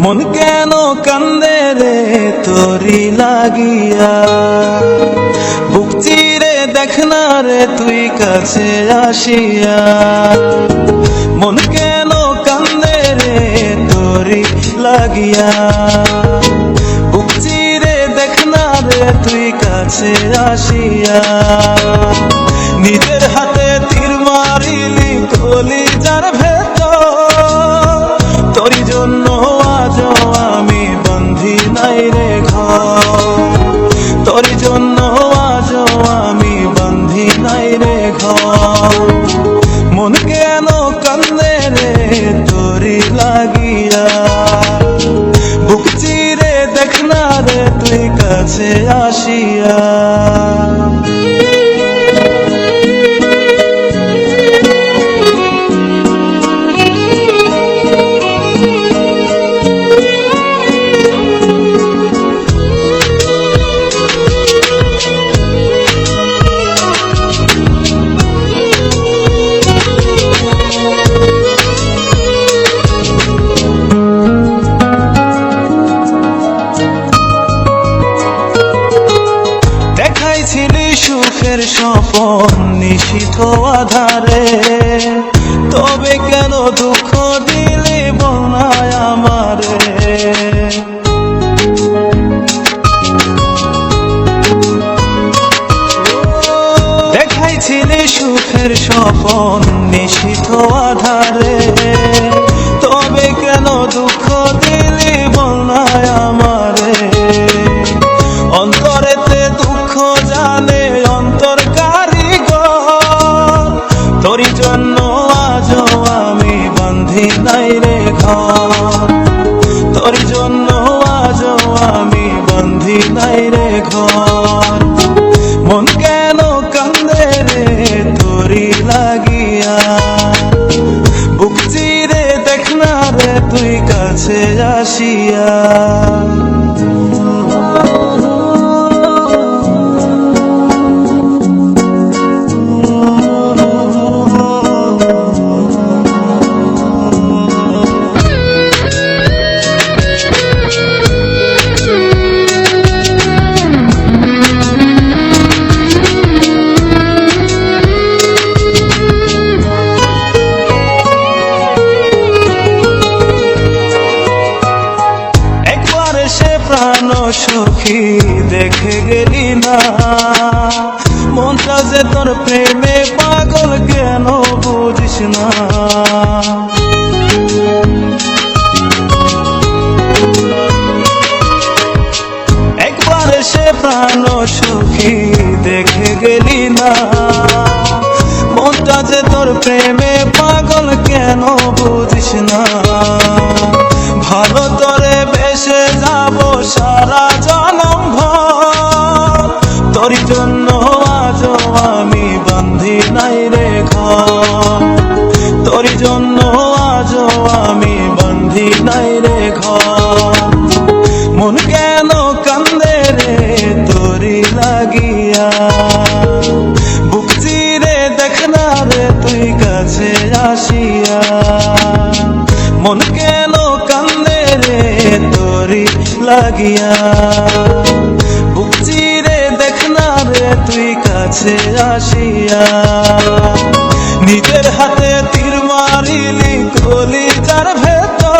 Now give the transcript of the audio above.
মন কেন কান্দে রে তোরি লাগিয়া, বুক চিরে দেখ না রে তুই কাছে আসিয়া। মন কেন কান্দে রে তোরি লাগিয়া, বুক চিরে দেখ না রে তুই কাছে আসিয়া। নিজের হাতে তীর মারিলি কলিজার ভেতর, তোরি জন্য আজ আমি বন্ধি নাই রে ঘর, তোরি জন্য আজ আমি বন্ধি নাই রে ঘর। মন কেন কান্দে রে তোরি লাগিয়া, বুক চিরে দেখ না রে তুই কাছে আসিয়া। দেখাইছিলি সুখের স্বপন নিশীথ আধারে, তবে কেন দুঃখ দিলি বনায় আমারে। দেখাইছিলি সুখের স্বপন নিশীথ আধারে, তবে কেন দুঃখ দিলি বনায় আমারে। অন্তরেতে দুঃখ জানে অন্তর কারিগর, তোরি জন্য আজ আমি বন্ধি নাই রে ঘর, তোরি জন্য আজ আমি বন্ধি নাই রে ঘর। মন কেন কান্দে রে তোরি লাগিয়া, বুক চিরে দেখ না রে তুই কাছে আসিয়া। প্রাণ সখী দেখে গেলি না, মনটা যে তোর প্রেমে পাগল কেন বুঝিস না। একবার সে প্রাণ সখী দেখে গেলি না, মনটা যে তোর প্রেমে পাগল কেন বুঝিস না। ভালো তোরে বেসে যাব সারা জনম ভর, তোরি জন্য আজ আমি বন্ধি নাই রে ঘর, তোরি জন্য আজ আমি বন্ধি নাই রে ঘর। মন কেন কান্দে রে তোরি লাগিয়া, বুক চিরে দেখ না রে তুই কাছে আসিয়া। মন কেন কান্দে রে তোরি লাগিয়া, বুক চিরে দেখ না রে তুই কাছে আসিয়া।